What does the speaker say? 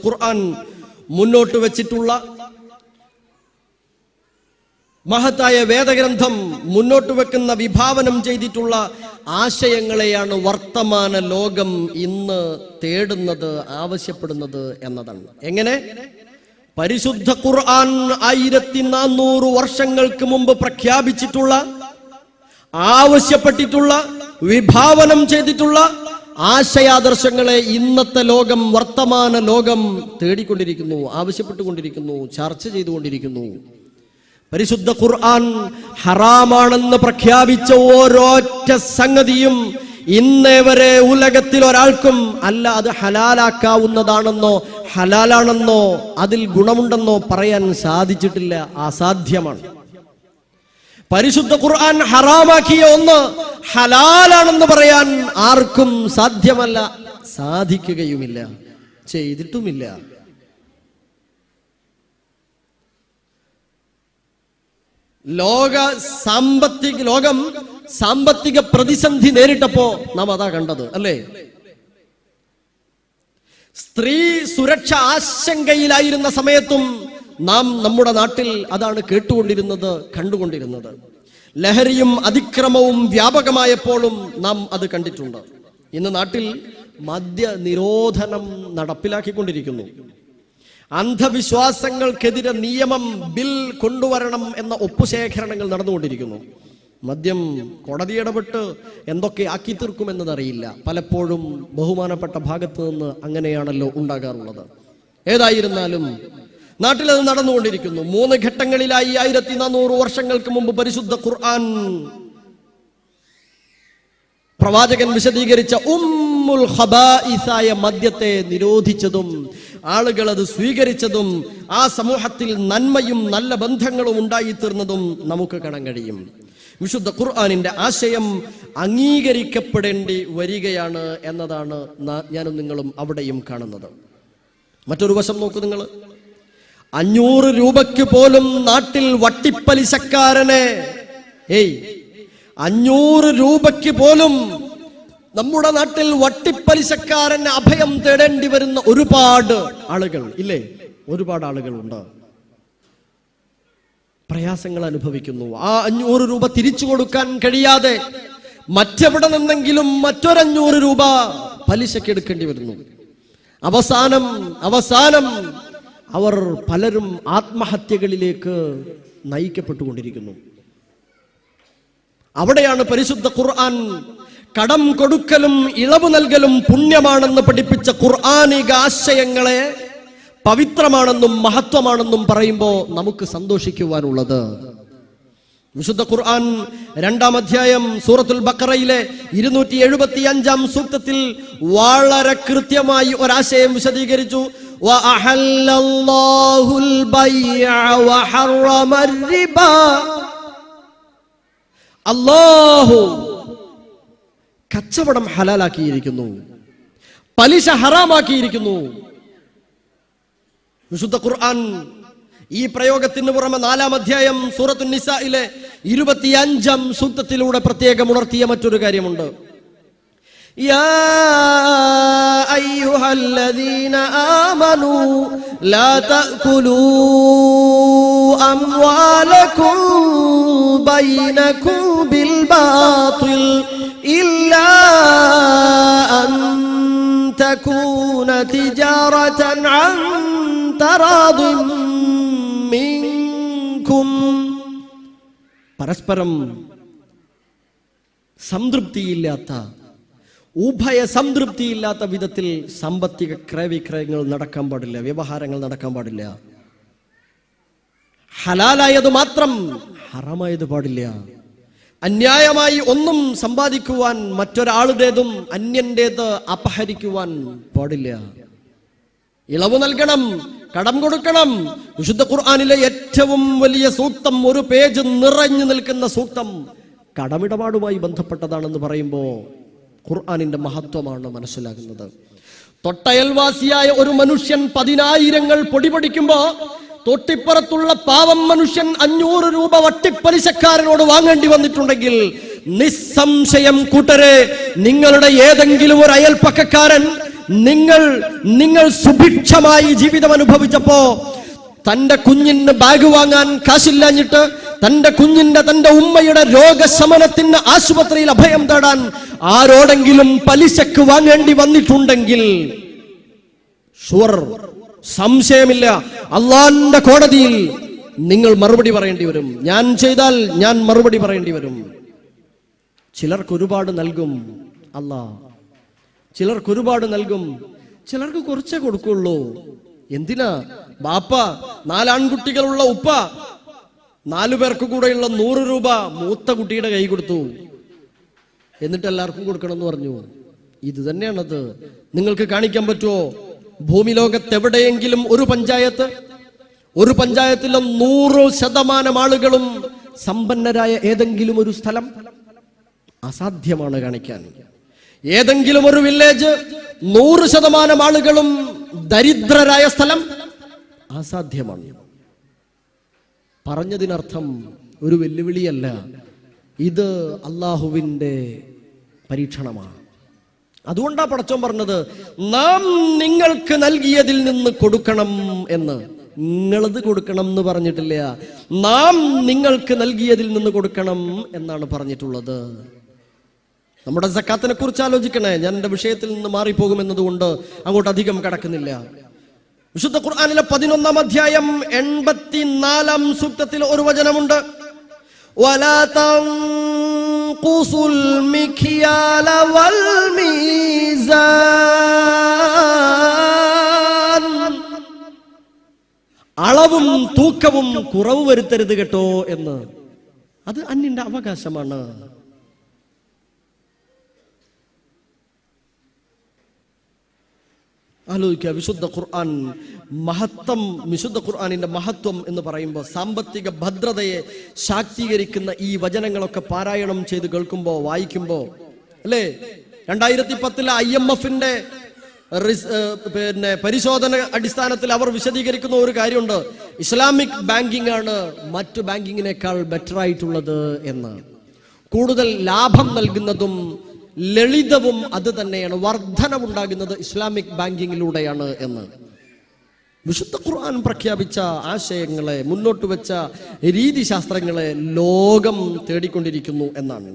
ഖുർആൻ മുന്നോട്ട് വെച്ചിട്ടുള്ള മഹത്തായ വേദഗ്രന്ഥം മുന്നോട്ട് വെക്കുന്ന വിഭാവനം ചെയ്തിട്ടുള്ള ആശയങ്ങളെയാണ് വർത്തമാന ലോകം ഇന്ന് തേടുന്നത്, ആവശ്യപ്പെടുന്നത് എന്നതാണ്. എങ്ങനെ? പരിശുദ്ധ ഖുർആൻ 1400 വർഷങ്ങൾക്ക് മുമ്പ് പ്രഖ്യാപിച്ചിട്ടുള്ള, ആവശ്യപ്പെട്ടിട്ടുള്ള, വിഭാവനം ചെയ്തിട്ടുള്ള ആശയാദർശങ്ങളെ ഇന്നത്തെ ലോകം, വർത്തമാന ലോകം തേടിക്കൊണ്ടിരിക്കുന്നു, ആവശ്യപ്പെട്ടുകൊണ്ടിരിക്കുന്നു, ചർച്ച ചെയ്തുകൊണ്ടിരിക്കുന്നു. പരിശുദ്ധ ഖുർആൻ ഹറാമാണെന്ന് പ്രഖ്യാപിച്ച ഓരോറ്റ സംഗതിയും ഇന്നേ വരെ ഉലകത്തിൽ ഒരാൾക്കും അല്ല അത് ഹലാലാക്കാവുന്നതാണെന്നോ ഹലാലാണെന്നോ അതിൽ ഗുണമുണ്ടെന്നോ പറയാൻ സാധിച്ചിട്ടില്ല. അസാധ്യമാണ്. പരിശുദ്ധ ഖുർആൻ ഹറാമാക്കിയ ഒന്ന് ഹലാലാണെന്ന് പറയാൻ ആർക്കും സാധ്യമല്ല, സാധിക്കുകയുമില്ല, ചെയ്തിട്ടുമില്ല. ലോകം സാമ്പത്തിക പ്രതിസന്ധി നേരിട്ടപ്പോ നാം അതാ കണ്ടത്, അല്ലേ? സ്ത്രീ സുരക്ഷ ആശങ്കയിലായിരുന്ന സമയത്തും നാം നമ്മുടെ നാട്ടിൽ അതാണ് കേട്ടുകൊണ്ടിരുന്നത്, കണ്ടുകൊണ്ടിരുന്നത്. ലഹരിയും അതിക്രമവും വ്യാപകമായപ്പോഴും നാം അത് കണ്ടിട്ടുണ്ട്. ഇന്ന് നാട്ടിൽ മദ്യ നിരോധനം നടപ്പിലാക്കിക്കൊണ്ടിരിക്കുന്നു. അന്ധവിശ്വാസങ്ങൾക്കെതിരെ നിയമം, ബിൽ കൊണ്ടുവരണം എന്ന ഒപ്പുശേഖരണങ്ങൾ നടന്നുകൊണ്ടിരിക്കുന്നു. മദ്യം കോടതി ഇടപെട്ട് എന്തൊക്കെ ആക്കി തീർക്കുമെന്നതറിയില്ല. പലപ്പോഴും ബഹുമാനപ്പെട്ട ഭാഗത്ത് നിന്ന് അങ്ങനെയാണല്ലോ ഉണ്ടാകാറുള്ളത്. ഏതായിരുന്നാലും നാട്ടിൽ അത് നടന്നുകൊണ്ടിരിക്കുന്നു. 3 ഘട്ടങ്ങളിലായി 1400 വർഷങ്ങൾക്ക് മുമ്പ് പരിശുദ്ധ ഖുർആൻ പ്രവാചകൻ വിശദീകരിച്ച ഉമ്മുൽ ഖബായിസായ മദ്യത്തെ നിരോധിച്ചതും ആളുകൾ അത് സ്വീകരിച്ചതും ആ സമൂഹത്തിൽ നന്മയും നല്ല ബന്ധങ്ങളും ഉണ്ടായിത്തീർന്നതും നമുക്ക് കാണാൻ കഴിയും. വിശുദ്ധ ഖുർആനിന്റെ ആശയം അംഗീകരിക്കപ്പെടേണ്ടി വരികയാണ് എന്നതാണ് ഞാനും നിങ്ങളും അവിടെയും കാണുന്നത്. മറ്റൊരു വശം നോക്കൂ നിങ്ങൾ. 500 രൂപയ്ക്ക് പോലും നാട്ടിൽ വട്ടിപ്പലിശക്കാരനെ 500 രൂപയ്ക്ക് പോലും നമ്മുടെ നാട്ടിൽ വട്ടിപ്പലിശക്കാരന് അഭയം തേടേണ്ടി വരുന്ന ഒരുപാട് ആളുകൾ ഇല്ലേ? ഒരുപാട് ആളുകളുണ്ട്, പ്രയാസങ്ങൾ അനുഭവിക്കുന്നു. ആ 500 രൂപ തിരിച്ചു കൊടുക്കാൻ കഴിയാതെ മറ്റെവിടെ നിന്നെങ്കിലും മറ്റൊരു 500 രൂപ പലിശക്ക് എടുക്കേണ്ടി വരുന്നു. അവസാനം അവർ പലരും ആത്മഹത്യകളിലേക്ക് നയിക്കപ്പെട്ടുകൊണ്ടിരിക്കുന്നു. അവിടെയാണ് പരിശുദ്ധ ഖുർആൻ കടം കൊടുക്കലും ഇളവ് നൽകലും പുണ്യമാണെന്ന് പഠിപ്പിച്ച ഖുർആനിക ആശയങ്ങളെ പവിത്രമാണെന്നും മഹത്വമാണെന്നും പറയുമ്പോൾ നമുക്ക് സന്തോഷിക്കുവാനുള്ളത്. വിശുദ്ധ ഖുർആൻ 2-ാം അധ്യായം സൂറത്തുൽ ബഖറയിലെ 275-ാം സൂക്തത്തിൽ വളരെ കൃത്യമായി ഒരാശയം വിശദീകരിച്ചു. വഅഹല്ലല്ലാഹുൽ ബൈഅ വഹറമർ റിബ. അല്ലാഹു കച്ചവടം ഹലാലാക്കിയിരിക്കുന്നു, പലിശ ഹറാമാക്കിയിരിക്കുന്നു. വിശുദ്ധ ഖുർആൻ ഈ പ്രയോഗത്തിന് പുറമെ 4-ാം അധ്യായം സൂറത്തുൻ നിസായിലെ 25-ാം സൂക്തത്തിലൂടെ പ്രത്യേകം ഉണർത്തിയ മറ്റൊരു കാര്യമുണ്ട്. യാ അയ്യുഹല്ലദീന ആമനൂ ലാ തഅകുലൂ അംവാലകും ബൈനകും ബിൽ ബാത്തിൽ ഇല്ലാ അൻ തകൂന തിജാറതൻ അൻ തറാദിൻ മിൻകും. പരസ്പരം സംതൃപ്തിയില്ലാത്ത, ഉഭയ സംതൃപ്തിയില്ലാത്ത വിധത്തിൽ സാമ്പത്തിക ക്രയവിക്രയങ്ങൾ നടക്കാൻ പാടില്ല, വ്യവഹാരങ്ങൾ നടക്കാൻ പാടില്ല. ഹലാലായത് മാത്രം, ഹറാമായത് പാടില്ല. അന്യായമായി ഒന്നും സമ്പാദിക്കുവാൻ, മറ്റൊരാളുടേതും അന്യന്റേത് അപഹരിക്കുവാൻ പാടില്ല. ഇളവ് നൽകണം, കടം കൊടുക്കണം. വിശുദ്ധ ഖുർആനിലെ ഏറ്റവും വലിയ സൂക്തം, ഒരു പേജ് നിറഞ്ഞു നിൽക്കുന്ന സൂക്തം കടമിടപാടുമായി ബന്ധപ്പെട്ടതാണെന്ന് പറയുമ്പോൾ ഖുർആനിന്റെ മഹത്വമാണ് മനസ്സിലാകുന്നത്. തൊട്ടയൽവാസിയായ ഒരു മനുഷ്യൻ 10,000 പൊടിപൊടിക്കുമ്പോ തൊട്ടിപ്പുറത്തുള്ള പാവം മനുഷ്യൻ 500 രൂപ വട്ടിപ്പലിശക്കാരനോട് വാങ്ങേണ്ടി വന്നിട്ടുണ്ടെങ്കിൽ നിസ്സംശയം കൂട്ടരെ, നിങ്ങളുടെ ഏതെങ്കിലും ഒരു അയൽപ്പക്കക്കാരൻ നിങ്ങൾ സുഭിക്ഷമായി ജീവിതം അനുഭവിച്ചപ്പോ തന്റെ കുഞ്ഞിന് ബാഗ് വാങ്ങാൻ കാശില്ലാഞ്ഞിട്ട് തന്റെ ഉമ്മയുടെ രോഗശമനത്തിന് ആശുപത്രിയിൽ അഭയം തേടാൻ ആരോടെങ്കിലും പലിശക്ക് വാങ്ങേണ്ടി വന്നിട്ടുണ്ടെങ്കിൽ സംശയമില്ല, അള്ളാന്റെ കോടതിയിൽ നിങ്ങൾ മറുപടി പറയേണ്ടി വരും. ഞാൻ ചെയ്താൽ ഞാൻ മറുപടി പറയേണ്ടി വരും. ചിലർക്ക് ഒരുപാട് നൽകും അല്ലാഹ്, ചിലർക്ക് ഒരുപാട് നൽകും, ചിലർക്ക് കുറച്ചേ കൊടുക്കുള്ളൂ. എന്തിനാ? ബാപ്പ 4 ആൺകുട്ടികളുള്ള ഉപ്പ 4 പേർക്ക് കൂടെയുള്ള 100 രൂപ മൂത്ത കുട്ടിയുടെ കൈ കൊടുത്തു, എന്നിട്ട് എല്ലാവർക്കും കൊടുക്കണം എന്ന് പറഞ്ഞു. ഇത് തന്നെയാണത്. നിങ്ങൾക്ക് കാണിക്കാൻ പറ്റുമോ ഭൂമി ലോകത്ത് എവിടെയെങ്കിലും ഒരു പഞ്ചായത്തിലെ 100% ആളുകളും സമ്പന്നരായ ഏതെങ്കിലും ഒരു സ്ഥലം? അസാധ്യമാണ് കാണിക്കാൻ. ഏതെങ്കിലും ഒരു വില്ലേജ് 100% ആളുകളും ദരിദ്രരായ സ്ഥലം? അസാധ്യമാണ്. പറഞ്ഞതിനർത്ഥം ഒരു വെല്ലുവിളിയല്ല, ഇത് അള്ളാഹുവിൻ്റെ പരീക്ഷണമാണ്. അതുകൊണ്ടാ പടച്ചോൻ പറഞ്ഞത് നാം നിങ്ങൾക്ക് നൽകിയതിൽ നിന്ന് കൊടുക്കണം എന്ന്. നിങ്ങളത് കൊടുക്കണം എന്ന് പറഞ്ഞിട്ടില്ല, നാം നിങ്ങൾക്ക് നൽകിയതിൽ നിന്ന് കൊടുക്കണം എന്നാണ് പറഞ്ഞിട്ടുള്ളത്. നമ്മുടെ സക്കാത്തിനെ കുറിച്ച് ആലോചിക്കണേ. ഞാൻ എൻ്റെ വിഷയത്തിൽ നിന്ന് മാറിപ്പോകുമെന്നതുകൊണ്ട് അങ്ങോട്ട് അധികം കടക്കുന്നില്ല. വിശുദ്ധ ഖുർആനിലെ 11-ാം അധ്യായം 84-ാം സൂക്തത്തിൽ ഒരു വചനമുണ്ട്, വലാ തൻഖുസുൽ മിക്യാല വൽ മീസാൻ, അളവും തൂക്കവും കുറവ് വരുത്തരുത് കേട്ടോ എന്ന്. അത് അന്യന്റെ അവകാശമാണ്. ആലോചിക്കുക, വിശുദ്ധ ഖുർആനിന്റെ മഹത്വം എന്ന് പറയുമ്പോൾ സാമ്പത്തിക ഭദ്രതയെ ശാക്തീകരിക്കുന്ന ഈ വചനങ്ങളൊക്കെ പാരായണം ചെയ്ത് കേൾക്കുമ്പോൾ, വായിക്കുമ്പോൾ അല്ലേ, 2010 IMF-ന്റെ പരിശോധന അടിസ്ഥാനത്തിൽ അവർ വിശദീകരിക്കുന്ന ഒരു കാര്യമുണ്ട്, ഇസ്ലാമിക് ബാങ്കിംഗ് ആണ് മറ്റു ബാങ്കിങ്ങിനേക്കാൾ ബെറ്റർ ആയിട്ടുള്ളത് എന്ന്. കൂടുതൽ ലാഭം നൽകുന്നതും ലളിതവും അത് തന്നെയാണ്, വർധനവുണ്ടാകുന്നത് ഇസ്ലാമിക് ബാങ്കിങ്ങിലൂടെയാണ് എന്ന്. വിശുദ്ധ ഖുർആൻ പ്രഖ്യാപിച്ച ആശയങ്ങളെ, മുന്നോട്ട് വെച്ച രീതിശാസ്ത്രങ്ങളെ ലോകം തേടിക്കൊണ്ടിരിക്കുന്നു എന്നാണ്.